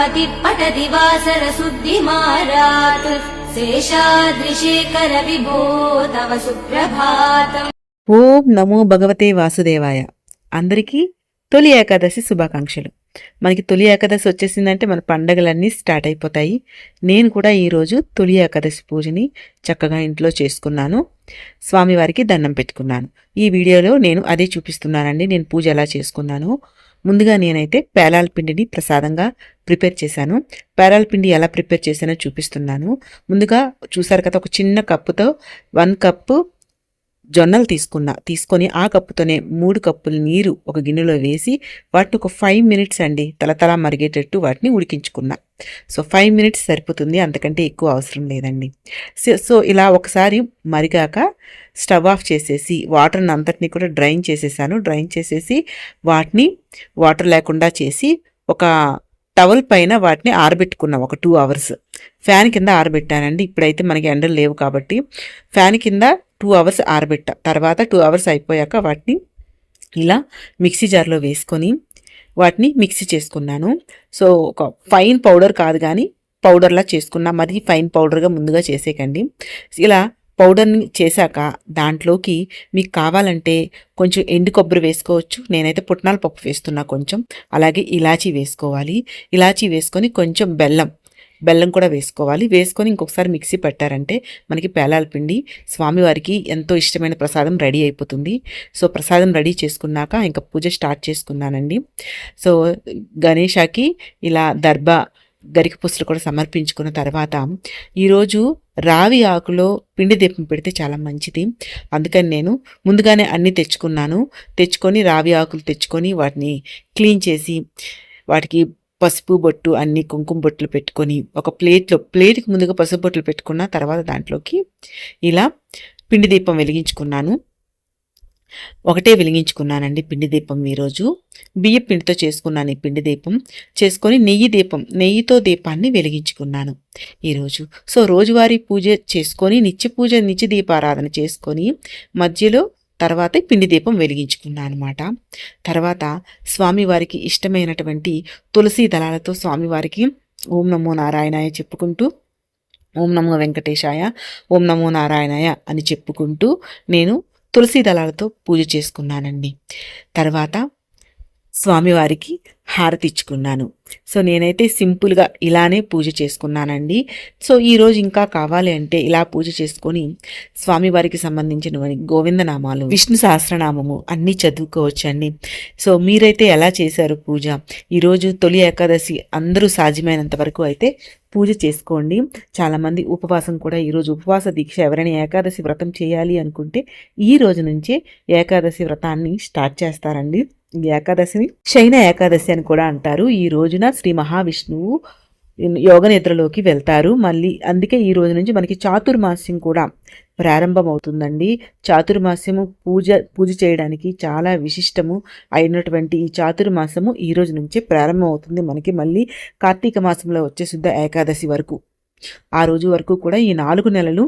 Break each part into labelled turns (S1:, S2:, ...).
S1: पठति वासरशुद्धिमारात् शेषाद्रिशेखर विभो तव सुप्रभातम्।
S2: ఓం నమో భగవతే వాసుదేవాయ. అందరికీ తొలి ఏకాదశి శుభాకాంక్షలు. మనకి తొలి ఏకాదశి వచ్చేసిందంటే మన పండగలన్నీ స్టార్ట్ అయిపోతాయి. నేను కూడా ఈరోజు తొలి ఏకాదశి పూజని చక్కగా ఇంట్లో చేసుకున్నాను. స్వామివారికి దండం పెట్టుకున్నాను. ఈ వీడియోలో నేను అదే చూపిస్తున్నానండి, నేను పూజ ఎలా చేసుకున్నాను. ముందుగా నేనైతే పేలాల పిండిని ప్రసాదంగా ప్రిపేర్ చేశాను. పేలాల పిండి ఎలా ప్రిపేర్ చేశానో చూపిస్తున్నాను. ముందుగా చూసారు కదా, ఒక చిన్న కప్పుతో 1 కప్పు జొన్నలు తీసుకొని ఆ కప్పుతోనే 3 కప్పులు నీరు ఒక గిన్నెలో వేసి వాటిని ఒక 5 మినిట్స్ అండి తలతలా మరిగేటట్టు వాటిని ఉడికించుకున్నా. సో 5 మినిట్స్ సరిపోతుంది, అంతకంటే ఎక్కువ అవసరం లేదండి. సో ఇలా ఒకసారి మరిగాక స్టవ్ ఆఫ్ చేసేసి వాటర్ని అంతటిని కూడా డ్రైన్ చేసేసి వాటిని వాటర్ లేకుండా చేసి ఒక టవల్ పైన వాటిని ఆరబెట్టుకున్నాం. ఒక 2 అవర్స్ ఫ్యాన్ కింద ఆరబెట్టానండి. ఇప్పుడైతే మనకి ఎండలు లేవు కాబట్టి ఫ్యాన్ కింద 2 అవర్స్ ఆరబెట్టా. తర్వాత 2 అవర్స్ అయిపోయాక వాటిని ఇలా మిక్సీ జార్లో వేసుకొని వాటిని మిక్సీ చేసుకున్నాను. సో ఒక ఫైన్ పౌడర్ కాదు కానీ పౌడర్లా చేసుకున్నా, మరి ఫైన్ పౌడర్గా ముందుగా చేసేకండి. ఇలా పౌడర్ని చేశాక దాంట్లోకి మీకు కావాలంటే కొంచెం ఎండు కొబ్బరి వేసుకోవచ్చు. నేనైతే పుట్నాల పప్పు వేస్తున్నా కొంచెం. అలాగే ఇలాచీ వేసుకోవాలి. ఇలాచీ వేసుకొని కొంచెం బెల్లం కూడా వేసుకోవాలి. వేసుకొని ఇంకొకసారి మిక్సీ పెట్టారంటే మనకి పేలాల పిండి స్వామివారికి ఎంతో ఇష్టమైన ప్రసాదం రెడీ అయిపోతుంది. సో ప్రసాదం రెడీ చేసుకున్నాక ఇంకా పూజ స్టార్ట్ చేసుకున్నానండి. సో గణేషకి ఇలా గరిక పుస్తలు కూడా సమర్పించుకున్న తర్వాత ఈరోజు రావి ఆకులో పిండి దీపం పెడితే చాలా మంచిది. అందుకని నేను ముందుగానే అన్నీ తెచ్చుకొని రావి ఆకులు తెచ్చుకొని వాటిని క్లీన్ చేసి వాటికి పసుపు బొట్టు అన్ని కుంకుమ బొట్లు పెట్టుకొని ఒక ప్లేట్కి ముందుగా పసుపు బొట్లు పెట్టుకున్న తర్వాత దాంట్లోకి ఇలా పిండి దీపం వెలిగించుకున్నానండి. పిండి దీపం ఈరోజు బియ్య పిండితో చేసుకున్నాను. ఈ పిండి దీపం చేసుకొని నెయ్యితో దీపాన్ని వెలిగించుకున్నాను ఈరోజు. సో రోజువారీ పూజ చేసుకొని నిత్య దీపారాధన చేసుకొని మధ్యలో తర్వాత పిండి దీపం వెలిగించుకున్నాను అనమాట. తర్వాత స్వామివారికి ఇష్టమైనటువంటి తులసి దళాలతో స్వామివారికి ఓం నమో నారాయణాయ చెప్పుకుంటూ, ఓం నమో వెంకటేశాయ, ఓం నమో నారాయణాయ అని చెప్పుకుంటూ నేను తులసి దళాలతో పూజ చేసుకున్నానండి. తర్వాత స్వామివారికి హారతి ఇచ్చుకున్నాను. సో నేనైతే సింపుల్గా ఇలానే పూజ చేసుకున్నానండి. సో ఈరోజు ఇంకా కావాలి అంటే ఇలా పూజ చేసుకొని స్వామివారికి సంబంధించిన గోవిందనామాలు, విష్ణు సహస్రనామము అన్నీ చదువుకోవచ్చండి. సో మీరైతే ఎలా చేశారు పూజ? ఈరోజు తొలి ఏకాదశి అందరూ సాధ్యమైనంత వరకు అయితే పూజ చేసుకోండి. చాలామంది ఉపవాసం కూడా ఈరోజు ఉపవాస దీక్ష ఎవరైనా ఏకాదశి వ్రతం చేయాలి అనుకుంటే ఈ రోజు నుంచే ఏకాదశి వ్రతాన్ని స్టార్ట్ చేస్తారండి. ఈ ఏకాదశిని శయన ఏకాదశి అని కూడా అంటారు. ఈ రోజున శ్రీ మహావిష్ణువు యోగ నిద్రలోకి వెళ్తారు. మళ్ళీ అందుకే ఈ రోజు నుంచి మనకి చాతుర్మాస్యం కూడా ప్రారంభమవుతుందండి. చాతుర్మాస్యము పూజ చేయడానికి చాలా విశిష్టము అయినటువంటి ఈ చాతుర్మాసము ఈ రోజు నుంచే ప్రారంభమవుతుంది. మనకి మళ్ళీ కార్తీక మాసంలో వచ్చే శుద్ధ ఏకాదశి వరకు, ఆ రోజు వరకు కూడా ఈ 4 నెలలు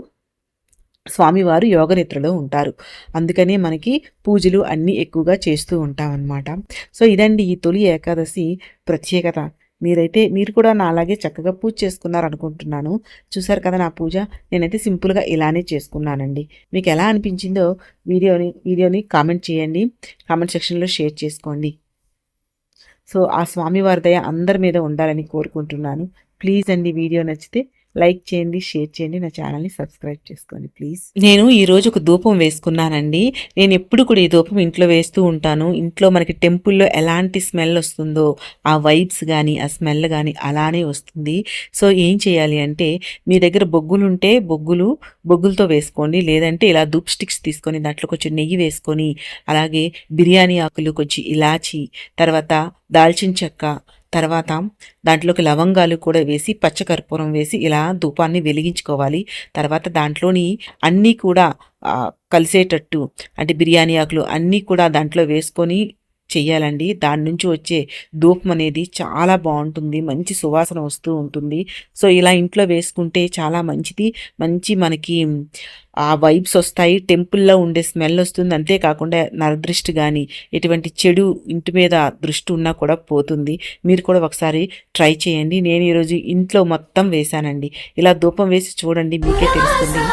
S2: స్వామివారు యోగ నిద్రలో ఉంటారు. అందుకనే మనకి పూజలు అన్నీ ఎక్కువగా చేస్తూ ఉంటామన్నమాట. సో ఇదండి ఈ తొలి ఏకాదశి ప్రత్యేకత. మీరు కూడా నా అలాగే చక్కగా పూజ చేసుకున్నారు అనుకుంటున్నాను. చూసారు కదా నా పూజ, నేనైతే సింపుల్గా ఇలానే చేసుకున్నానండి. మీకు ఎలా అనిపించిందో వీడియోని కామెంట్ చేయండి, కామెంట్ సెక్షన్లో షేర్ చేసుకోండి. సో ఆ స్వామివారి దయ అందరి మీద ఉండాలని కోరుకుంటున్నాను. ప్లీజ్ అండి, వీడియో నచ్చితే లైక్ చేయండి, షేర్ చేయండి, నా ఛానల్ని సబ్స్క్రైబ్ చేసుకోండి ప్లీజ్. నేను ఈరోజు ఒక ధూపం వేసుకున్నానండి. నేను ఎప్పుడు కూడా ఈ ధూపం ఇంట్లో వేస్తూ ఉంటాను. ఇంట్లో మనకి టెంపుల్లో ఎలాంటి స్మెల్ వస్తుందో ఆ వైబ్స్ కానీ ఆ స్మెల్ కానీ అలానే వస్తుంది. సో ఏం చేయాలి అంటే మీ దగ్గర బొగ్గులుంటే బొగ్గులతో వేసుకోండి. లేదంటే ఇలా ధూప్ స్టిక్స్ తీసుకొని దాంట్లో కొంచెం నెయ్యి వేసుకొని, అలాగే బిర్యానీ ఆకులు, కొంచెం ఇలాచి, తర్వాత దాల్చిన చెక్క, తర్వాత దాంట్లోకి లవంగాలు కూడా వేసి పచ్చకర్పూరం వేసి ఇలా ధూపాన్ని వెలిగించుకోవాలి. తర్వాత దాంట్లోని అన్నీ కూడా కలిసేటట్టు అంటే బిర్యానీ ఆకులు అన్నీ కూడా దాంట్లో వేసుకొని చెయ్యాలండి. దాని నుంచి వచ్చే ధూపం అనేది చాలా బాగుంటుంది, మంచి సువాసన వస్తూ ఉంటుంది. సో ఇలా ఇంట్లో వేసుకుంటే చాలా మంచిది. మంచి మనకి ఆ వైబ్స్ వస్తాయి, టెంపుల్లో ఉండే స్మెల్ వస్తుంది. అంతేకాకుండా నరదృష్టి కానీ ఎటువంటి చెడు ఇంటి మీద దృష్టి ఉన్నా కూడా పోతుంది. మీరు కూడా ఒకసారి ట్రై చేయండి. నేను ఈరోజు ఇంట్లో మొత్తం వేశానండి. ఇలా ధూపం వేసి చూడండి, మీకే తెలుస్తుంది.